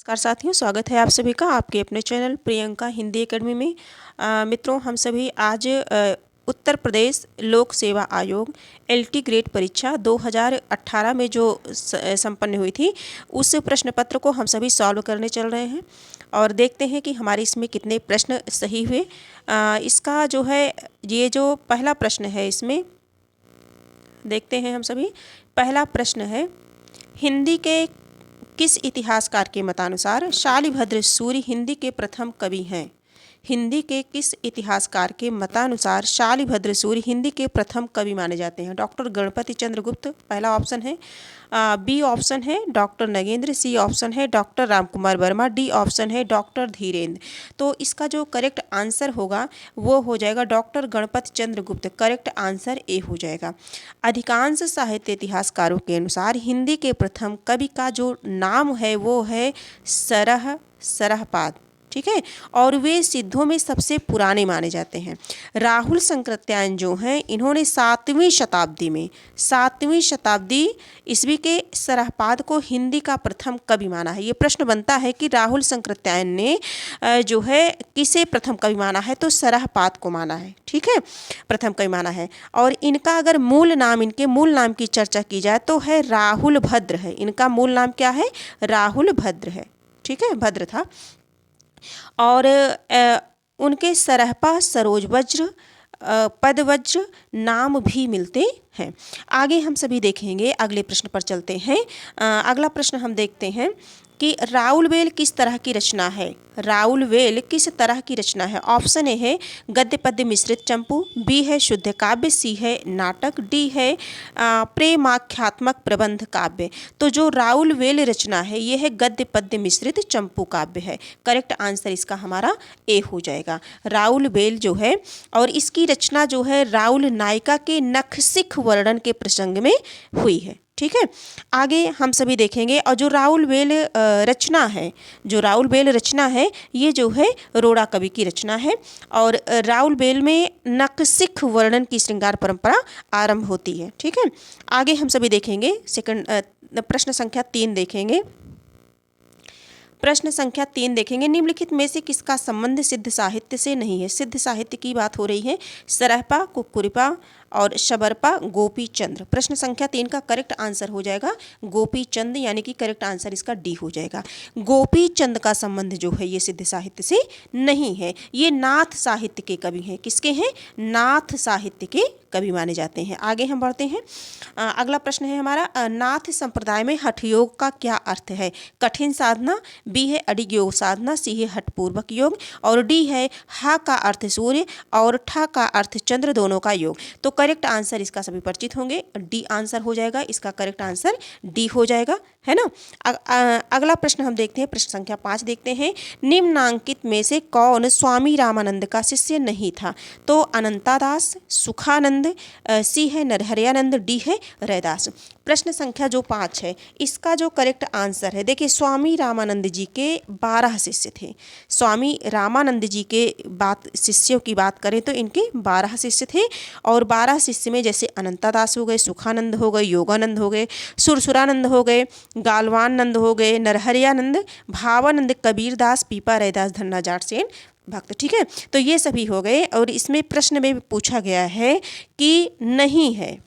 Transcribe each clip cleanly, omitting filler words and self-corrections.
नमस्कार साथियों, स्वागत है आप सभी का आपके अपने चैनल प्रियंका हिंदी एकेडमी में। मित्रों, हम सभी आज उत्तर प्रदेश लोक सेवा आयोग एलटी ग्रेड परीक्षा 2018 में जो संपन्न हुई थी उस प्रश्न पत्र को हम सभी सॉल्व करने चल रहे हैं और देखते हैं कि हमारे इसमें कितने प्रश्न सही हुए। इसका जो है ये जो पहला प्रश्न है इसमें देखते हैं हम सभी। पहला प्रश्न है, हिंदी के किस इतिहासकार के मतानुसार शालिभद्र सूर्य हिंदी के प्रथम कवि हैं? हिंदी के किस इतिहासकार के मतानुसार शालिभद्र सूर्य हिंदी के प्रथम कवि माने जाते हैं? डॉक्टर गणपति चंद्र गुप्त पहला ऑप्शन है, बी ऑप्शन है डॉक्टर नगेंद्र, सी ऑप्शन है doctor Ramkumar Verma, D option है डॉक्टर धीरेन्द्र। तो इसका जो करेक्ट आंसर होगा वो हो जाएगा डॉक्टर गणपति चंद्र गुप्त। करेक्ट आंसर ए हो जाएगा। अधिकांश साहित्य इतिहासकारों के अनुसार हिंदी के प्रथम कवि का जो नाम है वो है सरहपाद, ठीक है, और वे सिद्धों में सबसे पुराने माने जाते हैं। राहुल संकृत्यायन जो हैं इन्होंने 7वीं शताब्दी ईस्वी के सरहपाद को हिंदी का प्रथम कवि माना है। ये प्रश्न बनता है कि राहुल संकृत्यायन ने जो है किसे प्रथम कवि माना है? तो सरहपाद को माना है, ठीक है, प्रथम कवि माना है। और इनका अगर इनके मूल नाम की चर्चा की जाए तो है राहुल भद्र है। इनका मूल नाम क्या है? राहुल भद्र है, ठीक है, भद्र था। और उनके सरहपा, सरोज वज्र, पदवज्र नाम भी मिलते हैं। आगे हम सभी देखेंगे, अगले प्रश्न पर चलते हैं। अगला प्रश्न हम देखते हैं कि राउल वेल किस तरह की रचना है? राउल वेल किस तरह की रचना है? ऑप्शन ए है गद्य पद्य मिश्रित चंपू, बी है शुद्ध काव्य, सी है नाटक, डी है प्रेमाख्यात्मक प्रबंध काव्य। तो जो राउल वेल रचना है ये है गद्य पद्य मिश्रित चंपू काव्य है। करेक्ट आंसर इसका हमारा ए हो जाएगा। राउल वेल जो है और इसकी रचना जो है राउल नायिका के नखशिख वर्णन के प्रसंग में हुई है, ठीक है। आगे हम सभी देखेंगे। और जो राउल वेल रचना है ये जो है रोड़ा कवि की रचना है और राउल वेल में नखशिख वर्णन की श्रृंगार परंपरा आरंभ होती है, ठीक है। आगे हम सभी देखेंगे प्रश्न संख्या 3 देखेंगे। प्रश्न संख्या 3 देखेंगे, निम्नलिखित में से किसका संबंध सिद्ध साहित्य से नहीं है? सिद्ध साहित्य की बात हो रही है। सरहपा, कुक्कुरिपा और शबरपा, गोपी चंद्र। प्रश्न संख्या 3 का करेक्ट आंसर हो जाएगा गोपी चंद, यानी कि करेक्ट आंसर इसका डी हो जाएगा। गोपी चंद का संबंध जो है ये सिद्ध साहित्य से नहीं है। ये नाथ साहित्य के कवि हैं। किसके हैं? नाथ साहित्य के कवि माने जाते हैं। आगे हम बढ़ते हैं। अगला प्रश्न है हमारा, नाथ संप्रदाय में हठ योग का क्या अर्थ है? कठिन साधना, बी है अडिग योग साधना, सी है हठपूर्वक योग और डी है हा का अर्थ सूर्य और ठा का अर्थ चंद्र दोनों का योग। तो करेक्ट आंसर इसका सभी परिचित होंगे, डी आंसर हो जाएगा। इसका करेक्ट आंसर डी हो जाएगा, है ना। अगला प्रश्न हम देखते हैं, प्रश्न संख्या 5 देखते हैं। निम्नांकित में से कौन स्वामी रामानंद का शिष्य नहीं था? तो अनंतादास, सुखानंद, सी है नरहरियानंद, डी है रैदास। प्रश्न संख्या जो 5 है इसका जो करेक्ट आंसर है, देखिए स्वामी रामानंद जी के 12 शिष्य थे। स्वामी रामानंद जी के शिष्यों की बात करें तो इनके 12 शिष्य थे और 12 शिष्य में जैसे अनंतादास हो गए, सुखानंद हो गए, योगानंद हो गए, सुरसुरानंद हो गए, गालवानंद हो गए, नरहरियानंद, भावानंद, कबीरदास, पीपा रैदास, धन्ना जाट सेन भक्त, ठीक है। तो ये सभी हो गए और इसमें प्रश्न में पूछा गया है कि नहीं है,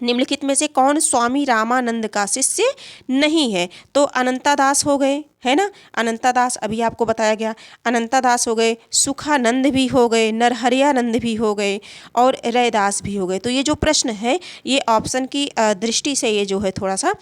निम्नलिखित में से कौन स्वामी रामानंद का शिष्य नहीं है? तो अनंतादास हो गए, है ना, अनंतादास अभी आपको बताया गया, अनंतादास हो गए, सुखानंद भी हो गए, नरहरियानंद भी हो गए और रैदास भी हो गए। तो ये जो प्रश्न है ये ऑप्शन की दृष्टि से ये जो है थोड़ा सा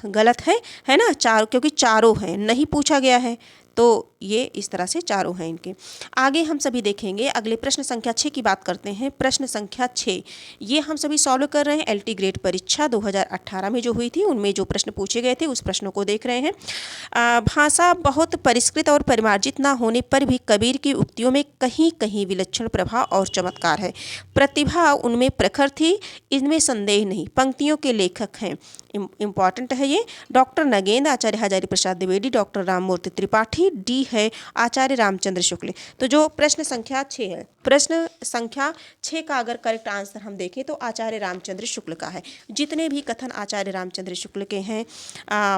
गलत है ना, क्योंकि चारों हैं, नहीं पूछा गया है तो ये इस तरह से चारों हैं इनके। आगे हम सभी देखेंगे, अगले प्रश्न संख्या 6 की बात करते हैं। प्रश्न संख्या 6 ये हम सभी सॉल्व कर रहे हैं एलटी ग्रेड परीक्षा 2018 में जो हुई थी उनमें जो प्रश्न पूछे गए थे उस प्रश्नों को देख रहे हैं। भाषा बहुत परिष्कृत और परिमार्जित ना होने पर भी कबीर की उक्तियों में कहीं कहीं विलक्षण प्रभाव और चमत्कार है। प्रतिभा उनमें प्रखर थी, इनमें संदेह नहीं। पंक्तियों के लेखक हैं, इम्पॉर्टेंट है ये, डॉक्टर नगेंद्र, आचार्य हजारी प्रसाद द्विवेदी, डॉक्टर राममूर्ति त्रिपाठी, डी है आचार्य रामचंद्र शुक्ल। तो जो प्रश्न संख्या 6 है, प्रश्न संख्या 6 का अगर करेक्ट आंसर हम देखें तो आचार्य रामचंद्र शुक्ल का है। जितने भी कथन आचार्य रामचंद्र शुक्ल के हैं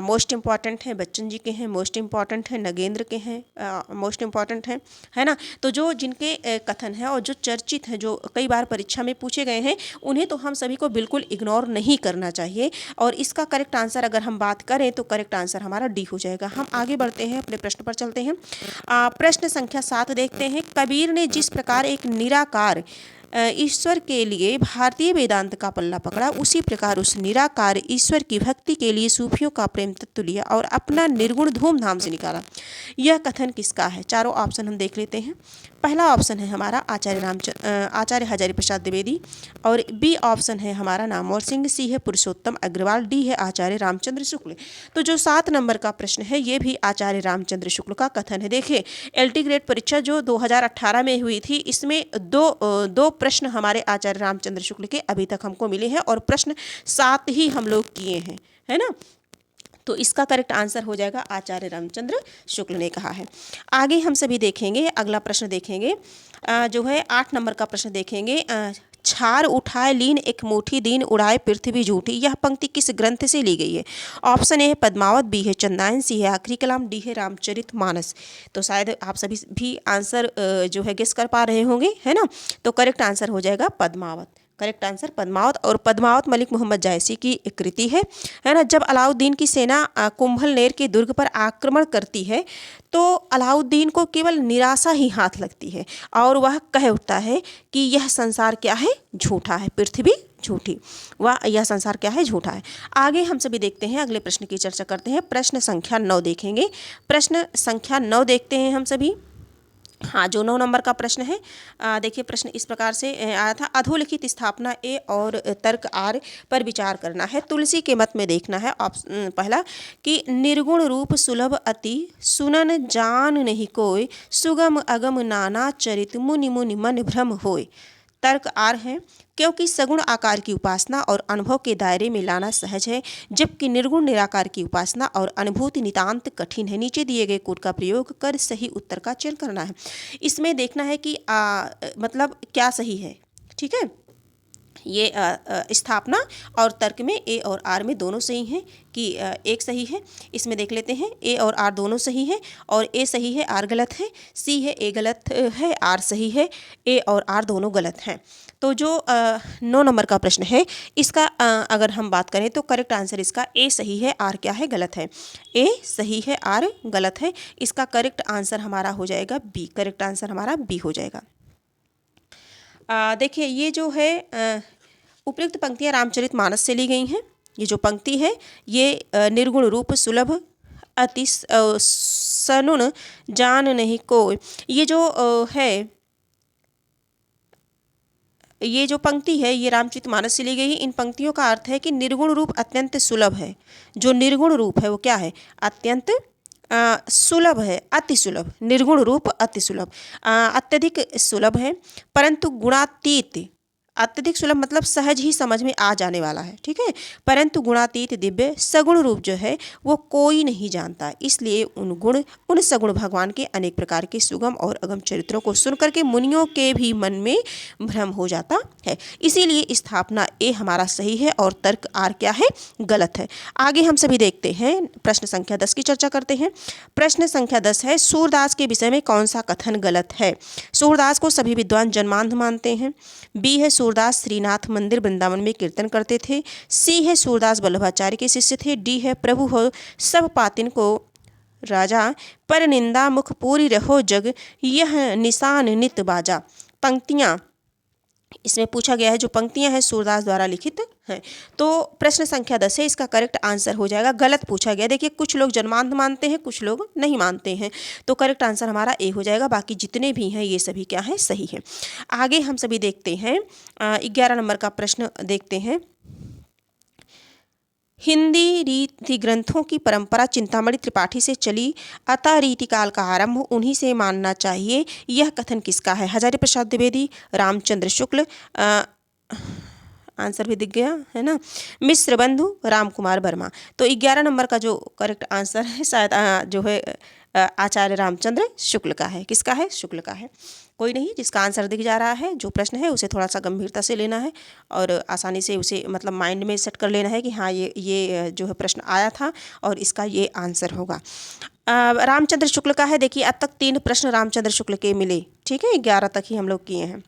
मोस्ट इम्पॉर्टेंट हैं, बच्चन जी के हैं मोस्ट इम्पॉर्टेंट हैं, नगेंद्र के हैं मोस्ट इम्पॉर्टेंट हैं, है ना। तो जो जिनके कथन हैं और जो चर्चित हैं, जो कई बार परीक्षा में पूछे गए हैं, उन्हें तो हम सभी को बिल्कुल इग्नोर नहीं करना चाहिए। और इसका करेक्ट आंसर अगर हम बात करें तो करेक्ट आंसर हमारा डी हो जाएगा। हम आगे बढ़ते हैं, अपने प्रश्न पर चलते हैं। प्रश्न संख्या 7 देखते हैं। कबीर ने जिस प्रकार एक निराकार ईश्वर के लिए भारतीय वेदांत का पल्ला पकड़ा, उसी प्रकार उस निराकार ईश्वर की भक्ति के लिए सूफियों का प्रेम तत्व लिया और अपना निर्गुण धूमधाम से निकाला। यह कथन किसका है? चारों ऑप्शन हम देख लेते हैं। पहला ऑप्शन है हमारा आचार्य हजारी प्रसाद द्विवेदी, और बी ऑप्शन है हमारा नामवर सिंह, सी है पुरुषोत्तम अग्रवाल, डी है आचार्य रामचंद्र शुक्ल। तो जो 7 नंबर का प्रश्न है ये भी आचार्य रामचंद्र शुक्ल का कथन है। देखिए एलटी ग्रेड परीक्षा जो 2018 में हुई थी, इसमें दो प्रश्न हमारे आचार्य रामचंद्र शुक्ल के अभी तक हमको मिले हैं और प्रश्न 7 ही हम लोग किए हैं, है ना। तो इसका करेक्ट आंसर हो जाएगा आचार्य रामचंद्र शुक्ल ने कहा है। आगे हम सभी देखेंगे, अगला प्रश्न देखेंगे जो है 8 नंबर का प्रश्न देखेंगे। छार उठाए लीन एक मुट्ठी दीन उड़ाए पृथ्वी झूठी, यह पंक्ति किस ग्रंथ से ली गई है? ऑप्शन ए है पद्मावत, बी है चंदायन, सी है आखिरी कलाम, डी है रामचरित मानस। तो शायद आप सभी भी आंसर जो है गेस कर पा रहे होंगे, है ना। तो करेक्ट आंसर हो जाएगा पद्मावत। Correct answer Padmaavat. और पद्मावत मलिक मोहम्मद जायसी की एक कृति है ना। जब अलाउद्दीन की सेना कुंभलनेर के दुर्ग पर आक्रमण करती है तो अलाउद्दीन को केवल निराशा ही हाथ लगती है और वह कह उठता है कि यह संसार क्या है? झूठा है, पृथ्वी झूठी, वह यह संसार क्या है? झूठा है। आगे हम सभी देखते हैं, अगले प्रश्न की चर्चा करते हैं। प्रश्न संख्या 9 देखेंगे। प्रश्न संख्या 9 देखते हैं हम सभी। हाँ, जो 9 नंबर का प्रश्न है, देखिए प्रश्न इस प्रकार से आया था। अधोलिखित स्थापना ए और तर्क आर पर विचार करना है। तुलसी के मत में देखना है। पहला कि निर्गुण रूप सुलभ अति सुनन जान नहीं कोय, सुगम अगम नाना चरित मुनि मुनि मन भ्रम होय। तर्क आर है क्योंकि सगुण आकार की उपासना और अनुभव के दायरे में लाना सहज है, जबकि निर्गुण निराकार की उपासना और अनुभूति नितांत कठिन है। नीचे दिए गए कोड का प्रयोग कर सही उत्तर का चयन करना है। इसमें देखना है कि मतलब क्या सही है, ठीक है। ये स्थापना और तर्क में ए और आर में दोनों सही हैं कि एक सही है। इसमें देख लेते हैं, ए और आर दोनों सही है और ए सही है आर गलत है, सी है ए गलत है आर सही है, ए और आर दोनों गलत हैं। तो जो 9 नंबर का प्रश्न है इसका अगर हम बात करें तो करेक्ट आंसर इसका ए सही है, आर क्या है? गलत है। ए सही है, आर गलत है। इसका करेक्ट आंसर हमारा हो जाएगा बी। करेक्ट आंसर हमारा बी हो जाएगा। देखिए ये जो है उपयुक्त पंक्तियाँ रामचरित मानस से ली गई हैं। ये जो पंक्ति है ये निर्गुण रूप सुलभ अति सनुन जान नहीं को, ये जो है ये जो पंक्ति है ये रामचरितमानस से ली गई है। इन पंक्तियों का अर्थ है कि निर्गुण रूप अत्यंत सुलभ है। जो निर्गुण रूप है वो क्या है? अत्यंत सुलभ है, अति सुलभ। निर्गुण रूप अति सुलभ, अत्यधिक सुलभ है, परंतु गुणातीत। अत्यधिक सुलभ मतलब सहज ही समझ में आ जाने वाला है, ठीक है। परंतु गुणातीत दिव्य सगुण रूप जो है वो कोई नहीं जानता, इसलिए उन सगुण भगवान के अनेक प्रकार के सुगम और अगम चरित्रों को सुनकर के मुनियों के भी मन में भ्रम हो जाता है। इसीलिए स्थापना ए हमारा सही है और तर्क आर क्या है? गलत है। आगे हम सभी देखते हैं, प्रश्न संख्या 10 की चर्चा करते हैं। प्रश्न संख्या 10 है, सूरदास के विषय में कौन सा कथन गलत है? सूरदास को सभी विद्वान जन्मांध मानते हैं। बी है सूरदास श्रीनाथ मंदिर वृंदावन में कीर्तन करते थे। सी है सूरदास वल्लभाचार्य के शिष्य थे। डी है प्रभु हो सब पातिन को राजा, पर निंदा मुख पूरी रहो जग, यह निशान नित बाजा। पंक्तियाँ इसमें पूछा गया है, जो पंक्तियां हैं सूरदास द्वारा लिखित हैं। तो प्रश्न संख्या 10 है, इसका करेक्ट आंसर हो जाएगा। गलत पूछा गया। देखिए कुछ लोग जन्मांध मानते हैं, कुछ लोग नहीं मानते हैं, तो करेक्ट आंसर हमारा ए हो जाएगा। बाकी जितने भी हैं ये सभी क्या है? सही है। आगे हम सभी देखते हैं 11 नंबर का प्रश्न देखते हैं। हिंदी रीति ग्रंथों की परंपरा चिंतामणि त्रिपाठी से चली, अतः रीतिकाल का आरंभ उन्हीं से मानना चाहिए। यह कथन किसका है? हजारी प्रसाद द्विवेदी, रामचंद्र शुक्ल, आंसर भी दिख गया है ना, मिश्र बंधु, राम कुमार वर्मा। तो 11 नंबर का जो करेक्ट आंसर है शायद जो है आचार्य रामचंद्र शुक्ल का है। किसका है? शुक्ल का है। कोई नहीं, जिसका आंसर दिख जा रहा है, जो प्रश्न है उसे थोड़ा सा गंभीरता से लेना है और आसानी से उसे मतलब माइंड में सेट कर लेना है कि हाँ ये जो है प्रश्न आया था और इसका ये आंसर होगा। रामचंद्र शुक्ल का है। देखिए अब तक 3 प्रश्न रामचंद्र शुक्ल के मिले, ठीक है, 11 तक ही हम लोग किए हैं।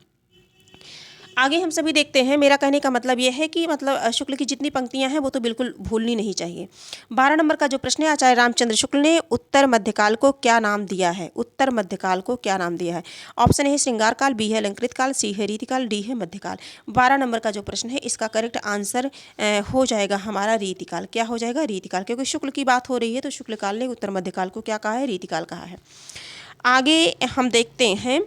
आगे हम सभी देखते हैं। मेरा कहने का मतलब यह है कि मतलब शुक्ल की जितनी पंक्तियां हैं वो तो बिल्कुल भूलनी नहीं चाहिए। 12 नंबर का जो प्रश्न है, आचार्य रामचंद्र शुक्ल ने उत्तर मध्यकाल को क्या नाम दिया है? उत्तर मध्यकाल को क्या नाम दिया है? ऑप्शन ए है श्रृंगार काल, बी है अलंकृत काल, सी है रीतिकाल, डी है मध्यकाल। 12 नंबर का जो प्रश्न है इसका करेक्ट आंसर हो जाएगा हमारा रीतिकाल। क्या हो जाएगा? रीतिकाल, क्योंकि शुक्ल की बात हो रही है तो शुक्ल काल ने उत्तर मध्यकाल को क्या कहा है? रीतिकाल कहा है। आगे हम देखते हैं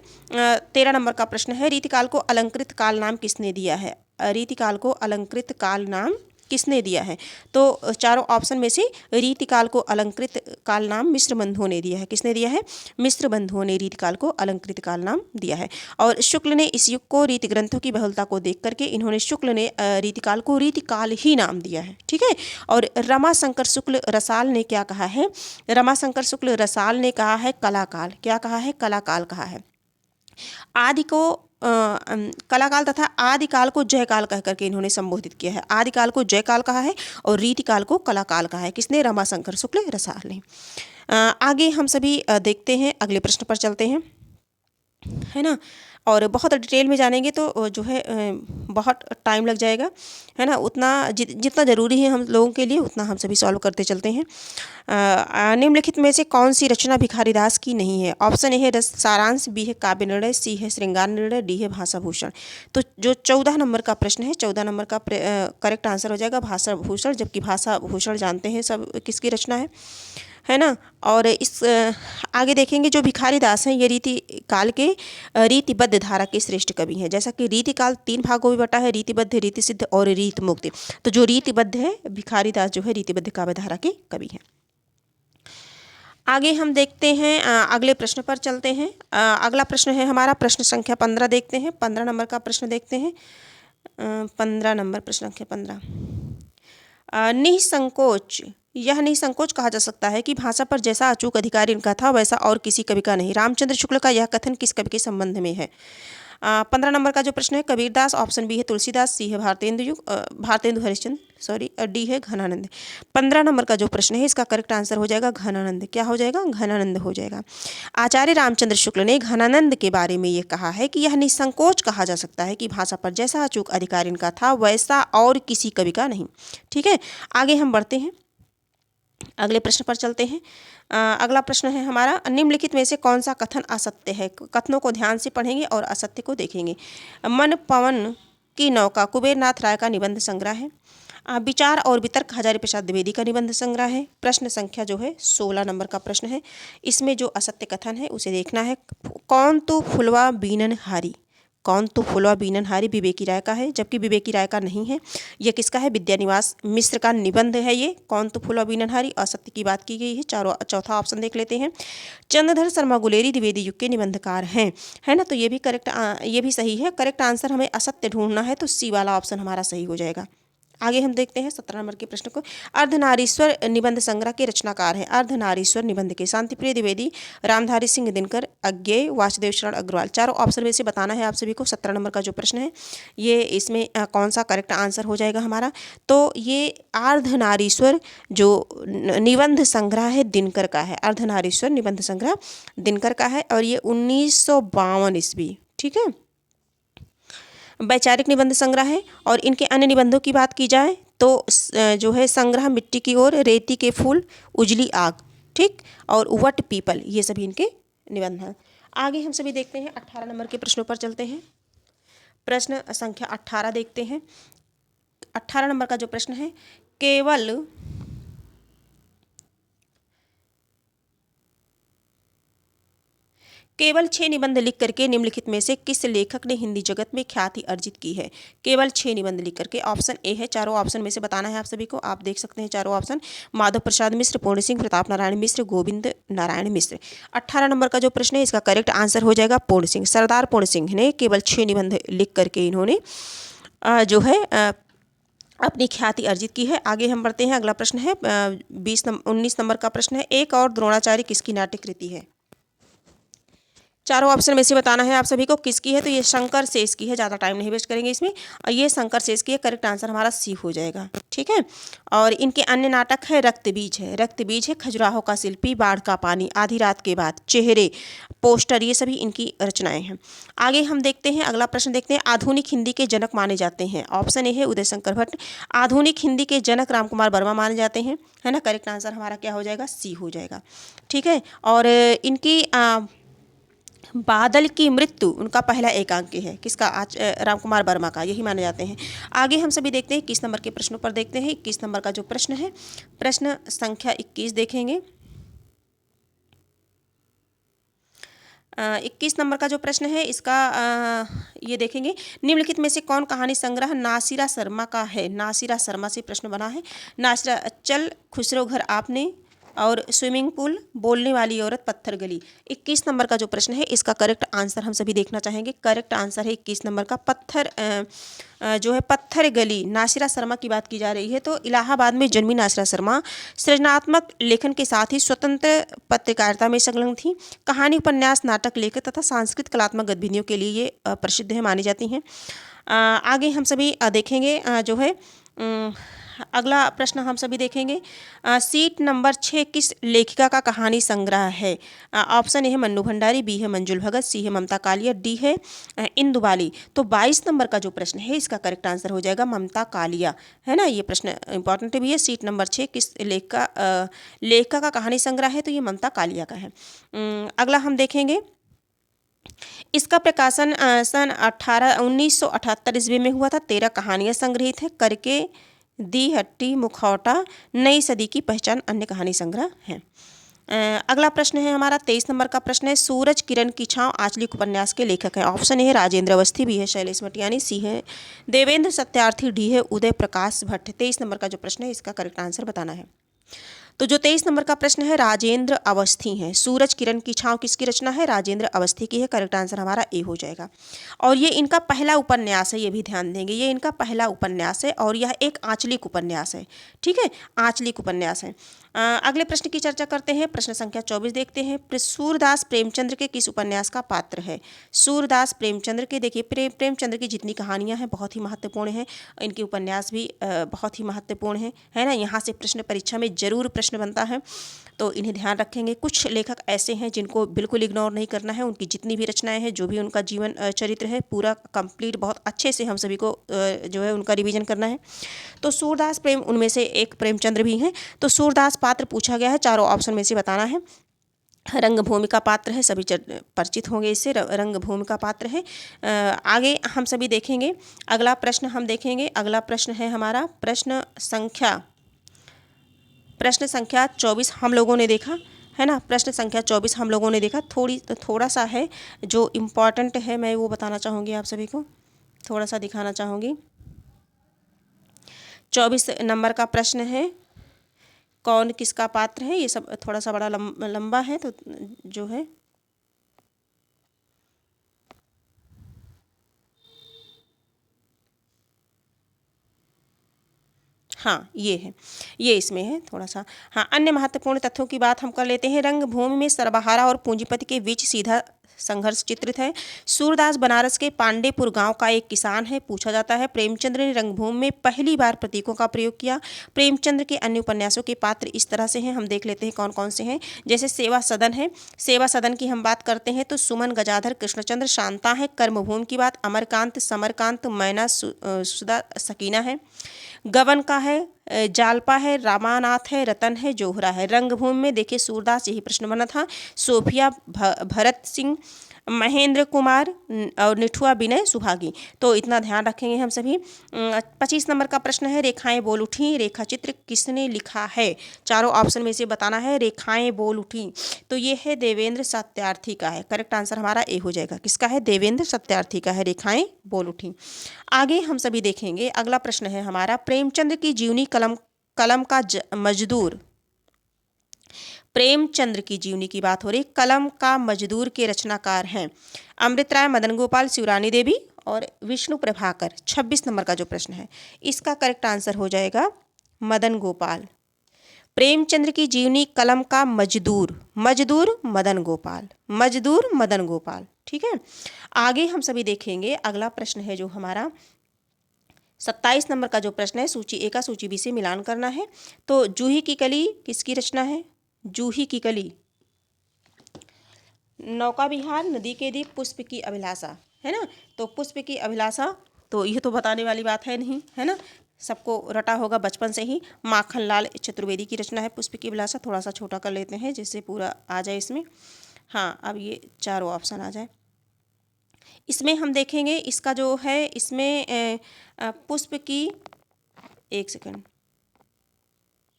13 नंबर का प्रश्न है, रीतिकाल को अलंकृत काल नाम किसने दिया है? रीतिकाल को अलंकृत काल नाम किसने दिया है? तो चारों ऑप्शन में से रीतिकाल को अलंकृत काल नाम मिश्र बंधुओं ने दिया है। किसने दिया है? मिश्र बंधुओं ने रीतिकाल को अलंकृत काल नाम दिया है। और शुक्ल ने इस युग को रीति ग्रंथों की बहुलता को देख करके इन्होंने शुक्ल ने रीतिकाल को रीतिकाल ही नाम दिया है, ठीक है। और रमाशंकर शुक्ल रसाल ने क्या कहा है? रमाशंकर शुक्ल रसाल ने कहा है कलाकाल। क्या कहा है? कलाकाल कहा है। आदि को कलाकाल तथा आदिकाल को जयकाल कह करके इन्होंने संबोधित किया है। आदिकाल को जयकाल कहा है और रीतिकाल को कलाकाल कहा है। किसने? रमाशंकर शुक्ल रसाल ने। आगे हम सभी देखते हैं, अगले प्रश्न पर चलते हैं, है ना। और बहुत डिटेल में जानेंगे तो जो है बहुत टाइम लग जाएगा, है ना। उतना जितना ज़रूरी है हम लोगों के लिए उतना हम सभी सॉल्व करते चलते हैं। निम्नलिखित में से कौन सी रचना भिखारीदास की नहीं है? ऑप्शन ए है रस सारांश, बी है काव्य निर्णय, सी है श्रृंगार निर्णय, डी है भाषा भूषण। तो जो 14 नंबर का प्रश्न है, 14 नंबर का करेक्ट आंसर हो जाएगा भाषा भूषण, जबकि भाषा भूषण जानते हैं सब किसकी रचना है ना। और इस आगे देखेंगे जो भिखारीदास हैं ये रीति काल के रीतिबद्ध धारा के श्रेष्ठ कवि हैं। जैसा कि रीति काल 3 भागों में बटा है, रीतिबद्ध, रीति सिद्ध और रीति मुक्त। तो जो रीतिबद्ध है भिखारीदास जो है रीतिबद्ध काव्य धारा के कवि हैं। आगे हम देखते हैं, अगले प्रश्न पर चलते हैं। अगला प्रश्न है हमारा प्रश्न संख्या 15 देखते हैं। 15 नंबर का प्रश्न देखते हैं। 15 नंबर प्रश्न संख्या 15। निसंकोच, यह निसंकोच कहा जा सकता है कि भाषा पर जैसा अचूक अधिकार इनका था वैसा और किसी कवि का नहीं। रामचंद्र शुक्ल का यह कथन किस कवि के संबंध में है? 15 नंबर का जो प्रश्न है कबीरदास, ऑप्शन बी है तुलसीदास, सी है भारतेंदु हरिश्चंद्र, डी है घनानंद। 15 नंबर का जो प्रश्न है इसका करेक्ट आंसर हो जाएगा घनानंद। क्या हो जाएगा? घनानंद हो जाएगा। आचार्य रामचंद्र शुक्ल ने घनानंद के बारे में ये कहा है कि यह निसंकोच कहा जा सकता है कि भाषा पर जैसा अचूक अधिकार इनका था वैसा और किसी कवि का नहीं, ठीक है। आगे हम बढ़ते हैं, अगले प्रश्न पर चलते हैं। अगला प्रश्न है हमारा, निम्नलिखित में से कौन सा कथन असत्य है? कथनों को ध्यान से पढ़ेंगे और असत्य को देखेंगे। मन पवन की नौका कुबेरनाथ राय का निबंध संग्रह है। विचार और वितर्क हजारी प्रसाद द्विवेदी का निबंध संग्रह है। प्रश्न संख्या जो है 16 नंबर का प्रश्न है। इसमें जो असत्य कथन है उसे देखना है। कौन तो फुलवा बीनन हारी, कौन तो फुलवा बीनन हारी विवेकी राय का है, जबकि विवेकी राय का नहीं है। यह किसका है? विद्यानिवास मिश्र का निबंध है ये, कौन तो फुलवा बीनन हारी। असत्य की बात की गई है। चौथा ऑप्शन देख लेते हैं। चंद्रधर शर्मा गुलेरी द्विवेदी युग के निबंधकार हैं, है ना। तो ये भी करेक्ट, ये भी सही है। करेक्ट आंसर हमें असत्य ढूंढना है तो सी वाला ऑप्शन हमारा सही हो जाएगा। आगे हम देखते हैं 17 नंबर के प्रश्न को। अर्धनारीश्वर निबंध संग्रह के रचनाकार हैं। अर्धनारीश्वर निबंध के शांतिप्रिय द्विवेदी, रामधारी सिंह दिनकर, अज्ञेय, वासुदेव शरण अग्रवाल। चारों ऑप्शन में से बताना है आप सभी को। 17 नंबर का जो प्रश्न है ये इसमें कौन सा करेक्ट आंसर हो जाएगा हमारा? तो ये अर्धनारीश्वर जो निबंध संग्रह है दिनकर का है। अर्धनारीश्वर निबंध संग्रह दिनकर का है और ये 1952 ईस्वी, ठीक है, वैचारिक निबंध संग्रह है। और इनके अन्य निबंधों की बात की जाए तो जो है संग्रह मिट्टी की ओर, रेती के फूल, उजली आग, ठीक, और वट पीपल, ये सभी इनके निबंध हैं। आगे हम सभी देखते हैं 18 नंबर के प्रश्नों पर चलते हैं। प्रश्न संख्या 18 देखते हैं। 18 नंबर का जो प्रश्न है, केवल 6 निबंध लिख करके निम्नलिखित में से किस लेखक ने हिंदी जगत में ख्याति अर्जित की है? केवल 6 निबंध लिख करके। ऑप्शन ए है, चारों ऑप्शन में से बताना है आप सभी को। आप देख सकते हैं चारों ऑप्शन। माधव प्रसाद मिश्र, पूर्ण सिंह, प्रताप नारायण मिश्र, गोविंद नारायण मिश्र। 18 नंबर का जो प्रश्न है इसका करेक्ट आंसर हो जाएगा पूर्ण सिंह। सरदार पूर्ण सिंह ने केवल 6 निबंध लिख करके इन्होंने जो है अपनी ख्याति अर्जित की है। आगे हम बढ़ते हैं, अगला प्रश्न है 19 नंबर का प्रश्न है, एक और द्रोणाचार्य किसकी नाट्य कृति है? चारों ऑप्शन में से बताना है आप सभी को किसकी है। तो ये शंकर शेष की है, ज़्यादा टाइम नहीं वेस्ट करेंगे इसमें, और ये शंकर शेष की है। करेक्ट आंसर हमारा सी हो जाएगा, ठीक है। और इनके अन्य नाटक है रक्त बीज है, खजुराहो का शिल्पी, बाढ़ का पानी, आधी रात के बाद, चेहरे, पोस्टर, ये सभी इनकी रचनाएं हैं। आगे हम देखते हैं, अगला प्रश्न देखते हैं, आधुनिक हिंदी के जनक माने जाते हैं। ऑप्शन ए है उदय शंकर भट्ट, आधुनिक हिंदी के जनक रामकुमार वर्मा माने जाते हैं, है ना। करेक्ट आंसर हमारा क्या हो जाएगा? सी हो जाएगा, ठीक है। और इनकी बादल की मृत्यु उनका पहला एकांक है, किसका? आज रामकुमार वर्मा का, यही माने जाते हैं। आगे हम सभी देखते हैं 21 नंबर के प्रश्नों पर देखते हैं। 21 नंबर का जो प्रश्न है, प्रश्न संख्या 21 देखेंगे। 21 नंबर का जो प्रश्न है इसका ये देखेंगे, निम्नलिखित में से कौन कहानी संग्रह नासिरा शर्मा का है? नासिरा शर्मा से प्रश्न बना है। नासिरा, चल खुसरो घर आपने, और स्विमिंग पूल, बोलने वाली औरत, पत्थर गली। 21 नंबर का जो प्रश्न है इसका करेक्ट आंसर हम सभी देखना चाहेंगे। करेक्ट आंसर है 21 नंबर का जो है पत्थर गली। नासिरा शर्मा की बात की जा रही है, तो इलाहाबाद में जन्मी नासिरा शर्मा सृजनात्मक लेखन के साथ ही स्वतंत्र पत्रकारिता में संलग्न थी। कहानी, उपन्यास, नाटक लेखक तथा सांस्कृतिक कलात्मक गतिविधियों के लिए ये प्रसिद्ध है, मानी जाती हैं। आगे हम सभी देखेंगे जो है अगला प्रश्न हम सभी देखेंगे, सीट नंबर 6 किस लेखिका का कहानी संग्रह है? ऑप्शन ए है मन्नू भंडारी, बी है मंजुल भगत, सी है ममता कालिया, डी है इंदु बाली। तो 22 नंबर का जो प्रश्न है इसका करेक्ट आंसर हो जाएगा ममता कालिया, है ना। ये प्रश्न इंपॉर्टेंट भी है। सीट नंबर 6 किस लेखिका का कहानी संग्रह है? तो ये ममता कालिया का है। अगला हम देखेंगे, इसका प्रकाशन सन 1978 ईस्वी में हुआ था। 13 कहानियाँ संग्रहित है। करके, दी हट्टी, मुखौटा, नई सदी की पहचान, अन्य कहानी संग्रह हैं। अगला प्रश्न है हमारा 23 नंबर का प्रश्न है, सूरज किरण की छाँव आंचलिक उपन्यास के लेखक हैं। ऑप्शन ए है राजेंद्र अवस्थी, बी है शैलेश मटियानी, सी है देवेंद्र सत्यार्थी, डी है उदय प्रकाश भट्ट। 23 नंबर का जो प्रश्न है इसका करेक्ट आंसर बताना है। तो जो 23 नंबर का प्रश्न है राजेंद्र अवस्थी हैं। सूरज किरण की छाँव किसकी रचना है? राजेंद्र अवस्थी की है। करेक्ट आंसर हमारा ए हो जाएगा। और ये इनका पहला उपन्यास है, ये भी ध्यान देंगे, ये इनका पहला उपन्यास है और यह एक आंचलिक उपन्यास है, ठीक है, आंचलिक उपन्यास है। अगले प्रश्न की चर्चा करते हैं। प्रश्न संख्या 24 देखते हैं, सूरदास प्रेमचंद्र के किस उपन्यास का पात्र है? सूरदास प्रेमचंद्र के, देखिए प्रेमचंद्र की जितनी कहानियाँ हैं बहुत ही महत्वपूर्ण हैं, इनके उपन्यास भी बहुत ही महत्वपूर्ण हैं, है ना। यहाँ से प्रश्न परीक्षा में जरूर प्रश्न बनता है, तो इन्हें ध्यान रखेंगे। कुछ लेखक ऐसे हैं जिनको बिल्कुल इग्नोर नहीं करना है, उनकी जितनी भी रचनाएं हैं, जो भी उनका जीवन चरित्र है, पूरा कंप्लीट बहुत अच्छे से हम सभी को जो है उनका रिवीजन करना है। तो सूरदास प्रेम उनमें से एक प्रेमचंद्र भी हैं। तो सूरदास पात्र पूछा गया है, चारों ऑप्शन में से बताना है। रंगभूमि का पात्र है, सभी परिचित होंगे इससे, रंगभूमि का पात्र है। आगे हम सभी देखेंगे, अगला प्रश्न हम देखेंगे। अगला प्रश्न है हमारा प्रश्न संख्या 24 हम लोगों ने देखा, है ना। प्रश्न संख्या 24 हम लोगों ने देखा। थोड़ा सा है जो इम्पॉर्टेंट है, मैं वो बताना चाहूँगी आप सभी को, थोड़ा सा दिखाना चाहूँगी। 24 नंबर का प्रश्न है, कौन किसका पात्र है? ये सब थोड़ा सा बड़ा लंबा है, तो जो है हाँ ये है, ये इसमें है थोड़ा सा। हाँ, अन्य महत्वपूर्ण तथ्यों की बात हम कर लेते हैं। रंगभूमि में सर्वहारा और पूंजीपति के बीच सीधा संघर्ष चित्रित है। सूरदास बनारस के पांडेपुर गांव का एक किसान है, पूछा जाता है। प्रेमचंद्र ने रंगभूमि में पहली बार प्रतीकों का प्रयोग किया। प्रेमचंद्र के अन्य उपन्यासों के पात्र इस तरह से हैं, हम देख लेते हैं कौन कौन से हैं। जैसे सेवा सदन है, सेवा सदन की हम बात करते हैं तो सुमन, गजाधर, कृष्णचंद्र, शांता है। कर्मभूमि की बात अमरकांत, समरकांत, मैना, सुधा, सकीना है। गबन का है जालपा है, रामानाथ है, रतन है, जोहरा है। रंगभूमि में देखिए सूरदास, यही प्रश्न बना था, सोफिया, भरत सिंह, महेंद्र कुमार और निठुआ, विनय, सुहागी। तो इतना ध्यान रखेंगे हम सभी। 25 नंबर का प्रश्न है, रेखाएं बोल उठी, रेखा चित्र किसने लिखा है? चारों ऑप्शन में से बताना है। रेखाएं बोल उठी, तो ये है देवेंद्र सत्यार्थी का है। करेक्ट आंसर हमारा ए हो जाएगा। किसका है? देवेंद्र सत्यार्थी का है, रेखाएं बोल उठी। आगे हम सभी देखेंगे, अगला प्रश्न है हमारा, प्रेमचंद्र की जीवनी कलम का मजदूर। प्रेमचंद्र की जीवनी की बात हो रही। कलम का मजदूर के रचनाकार हैं अमृत राय, मदन गोपाल, शिवरानी देवी और विष्णु प्रभाकर। 26 नंबर का जो प्रश्न है इसका करेक्ट आंसर हो जाएगा मदन गोपाल। प्रेमचंद्र की जीवनी कलम का मजदूर, मजदूर मदन गोपाल, मजदूर मदन गोपाल। ठीक है, आगे हम सभी देखेंगे। अगला प्रश्न है जो हमारा 27 नंबर का जो प्रश्न है, सूची ए का सूची बी से मिलान करना है। तो जूही की कली किसकी रचना है? जूही की कली, नौका विहार, नदी के दीप, पुष्प की अभिलाषा, है ना। तो पुष्प की अभिलाषा तो ये तो बताने वाली बात है नहीं, है ना, सबको रटा होगा बचपन से ही। माखनलाल चतुर्वेदी की रचना है पुष्प की अभिलाषा। थोड़ा सा छोटा कर लेते हैं जिससे पूरा आ जाए इसमें। हाँ, अब ये चारों ऑप्शन आ जाए। इसमें हम देखेंगे इसका जो है इसमें पुष्प की, एक सेकंड,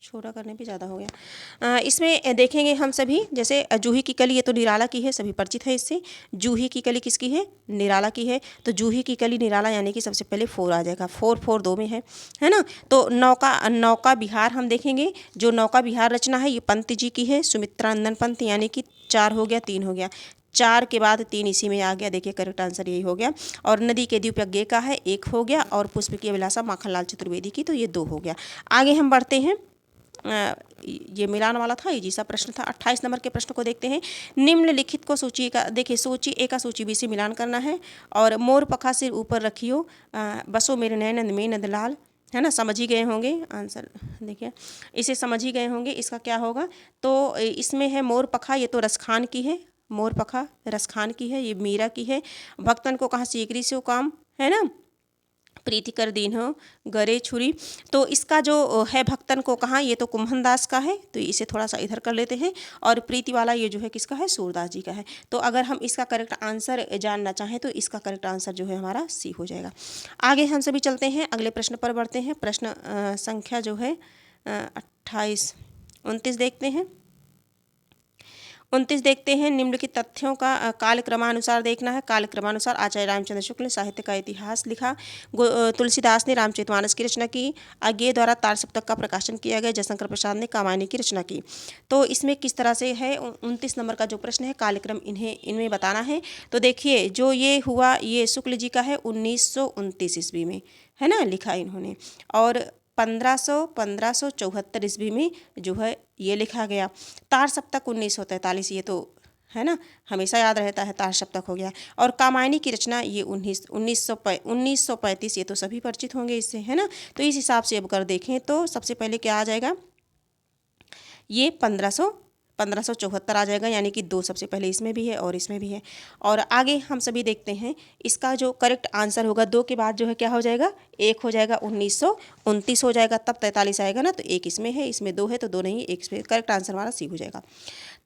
छोटा करने पे ज़्यादा हो गया। इसमें देखेंगे हम सभी, जैसे जूही की कली ये तो निराला की है, सभी परिचित है इससे। जूही की कली किसकी है? निराला की है। तो जूही की कली निराला यानी कि सबसे पहले 4 आ जाएगा। 4 4 2 में है ना। तो नौका विहार हम देखेंगे। जो नौका विहार रचना है ये पंत जी की है, सुमित्रा नंदन पंत, यानी कि 4 हो गया, 3 हो गया। 4 के बाद 3 इसी में आ गया। देखिए करेक्ट आंसर यही हो गया। और नदी के द्वीप यज्ञ का है, 1 हो गया। और पुष्प की अभिलाषा माखनलाल चतुर्वेदी की, तो ये 2 हो गया। आगे हम बढ़ते हैं। ये मिलान वाला था, ये जीसा प्रश्न था। 28 नंबर के प्रश्न को देखते हैं। निम्नलिखित को सूची का, देखिए सूची ए का सूची बी से मिलान करना है। और मोर पखा सिर ऊपर रखियो, बसो मेरे नैनंद में नंदलाल, है ना, समझ ही गए होंगे आंसर। देखिए इसे समझ ही गए होंगे, इसका क्या होगा। तो इसमें है मोर पखा, ये तो रसखान की है। मोर पखा रसखान की है, ये मीरा की है। भक्तन को कहा सीकरी से काम, है ना, प्रीति कर दीन हो गरे छुरी। तो इसका जो है भक्तन को कहा, ये तो कुम्भन दास का है, तो इसे थोड़ा सा इधर कर लेते हैं। और प्रीति वाला ये जो है किसका है? सूरदास जी का है। तो अगर हम इसका करेक्ट आंसर जानना चाहें तो इसका करेक्ट आंसर जो है हमारा सी हो जाएगा। आगे हम सभी चलते हैं, अगले प्रश्न पर बढ़ते हैं। प्रश्न संख्या जो है 28 29 देखते हैं। 29 देखते हैं। निम्नलिखित तथ्यों का कालक्रमानुसार देखना है। कालक्रमानुसार आचार्य रामचंद्र शुक्ल ने साहित्य का इतिहास लिखा। तुलसीदास ने रामचरितमानस की रचना की। अज्ञेय द्वारा तार सप्तक का प्रकाशन किया गया। जयशंकर प्रसाद ने कामायनी की रचना की। तो इसमें किस तरह से है? 29 नंबर का जो प्रश्न है कालक्रम इनमें बताना है। तो देखिए जो ये हुआ ये शुक्ल जी का है 1929 ईस्वी में, है ना, लिखा इन्होंने। और 1574 ईस्वी में जो है ये लिखा गया। तार सप्तक 1943, ये तो है ना, हमेशा याद रहता है, तार सप्तक हो गया। और कामायनी की रचना ये 1935, ये तो सभी परिचित होंगे इससे, है ना। तो इस हिसाब से अब कर देखें तो सबसे पहले क्या आ जाएगा? ये 1574 आ जाएगा, यानी कि 2 सबसे पहले इसमें भी है और इसमें भी है। और आगे हम सभी देखते हैं इसका जो करेक्ट आंसर होगा 2 के बाद जो है क्या हो जाएगा? 1 हो जाएगा, 1929 हो जाएगा, तब 43 आएगा ना। तो 1 इसमें है, इसमें 2 है, तो 2 नहीं, 1 इसमें। करेक्ट आंसर हमारा सी हो जाएगा।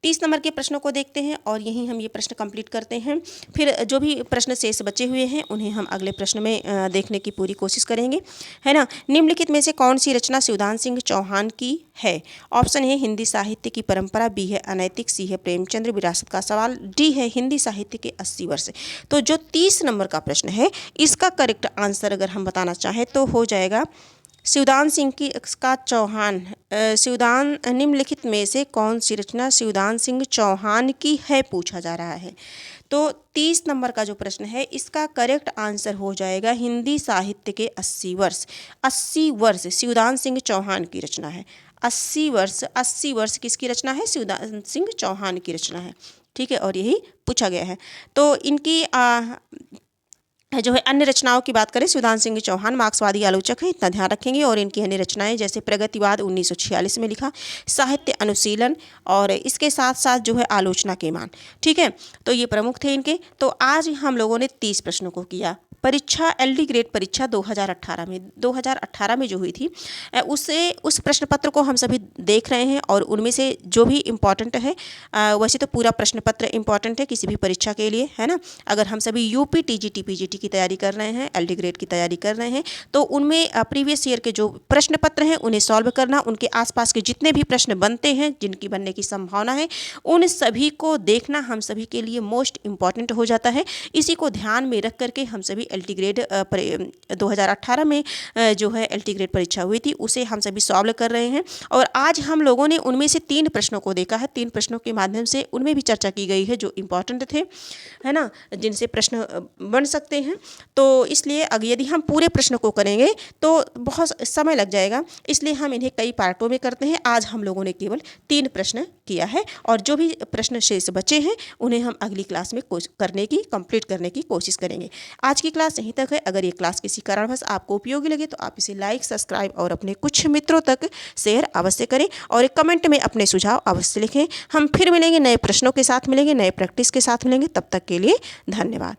30 नंबर के प्रश्नों को देखते हैं और यहीं हम ये प्रश्न कंप्लीट करते हैं। फिर जो भी प्रश्न शेष बचे हुए हैं उन्हें हम अगले प्रश्न में देखने की पूरी कोशिश करेंगे, है ना। निम्नलिखित में से कौन सी रचना शिवदान सिंह चौहान की है? ऑप्शन ए हिंदी साहित्य की परंपरा, बी है अनैतिक, सी है प्रेमचंद्र विरासत का सवाल, डी है हिंदी साहित्य के 80 वर्ष। तो जो 30 नंबर का प्रश्न है इसका करेक्ट आंसर अगर हम बताना चाहें तो हो जाएगा शिवदान सिंह की का चौहान। शिवदान निम्नलिखित में से कौन सी रचना शिवदान सिंह चौहान की है पूछा जा रहा है। तो 30 नंबर का जो प्रश्न है इसका करेक्ट आंसर हो जाएगा हिंदी साहित्य के 80 वर्ष। 80 वर्ष शिवदान सिंह चौहान की रचना है। 80 वर्ष किसकी रचना है? शिवदान सिंह चौहान की रचना है, ठीक है। और यही पूछा गया है। तो इनकी जो है अन्य रचनाओं की बात करें, शिवदान सिंह चौहान मार्क्सवादी आलोचक है, इतना ध्यान रखेंगे। और इनकी अन्य रचनाएं जैसे प्रगतिवाद 1946 में लिखा, साहित्य अनुशीलन, और इसके साथ साथ जो है आलोचना के मान, ठीक है। तो ये प्रमुख थे इनके। तो आज हम लोगों ने 30 प्रश्नों को किया। परीक्षा LD ग्रेड परीक्षा 2018 में जो हुई थी उस प्रश्न पत्र को हम सभी देख रहे हैं। और उनमें से जो भी इम्पॉर्टेंट है, वैसे तो पूरा प्रश्न पत्र इम्पॉर्टेंट है किसी भी परीक्षा के लिए, है ना। अगर हम सभी UP TGT PGT की तैयारी कर रहे हैं, LD ग्रेड की तैयारी कर रहे हैं, तो उनमें प्रीवियस ईयर के जो प्रश्न पत्र हैं उन्हें सॉल्व करना, उनके आसपास के जितने भी प्रश्न बनते हैं जिनकी बनने की संभावना है उन सभी को देखना हम सभी के लिए मोस्ट इम्पॉर्टेंट हो जाता है। इसी को ध्यान में रख करके हम सभी LT ग्रेड 2018 में जो है LT ग्रेड परीक्षा हुई थी उसे हम सभी सॉल्व कर रहे हैं। और आज हम लोगों ने उनमें से 3 प्रश्नों को देखा है। 3 प्रश्नों के माध्यम से उनमें भी चर्चा की गई है जो इम्पॉर्टेंट थे, है ना, जिनसे प्रश्न बन सकते हैं। तो इसलिए अगर यदि हम पूरे प्रश्न को करेंगे तो बहुत समय लग जाएगा, इसलिए हम इन्हें कई पार्टों में करते हैं। आज हम लोगों ने केवल 3 प्रश्न किया है और जो भी प्रश्न शेष बचे हैं उन्हें हम अगली क्लास में कंप्लीट करने की कोशिश करेंगे। आज की क्लास यहीं तक है। अगर ये क्लास किसी कारणवश आपको उपयोगी लगे तो आप इसे लाइक, सब्सक्राइब और अपने कुछ मित्रों तक शेयर अवश्य करें और एक कमेंट में अपने सुझाव अवश्य लिखें। हम फिर मिलेंगे, नए प्रश्नों के साथ मिलेंगे, नए प्रैक्टिस के साथ मिलेंगे। तब तक के लिए धन्यवाद।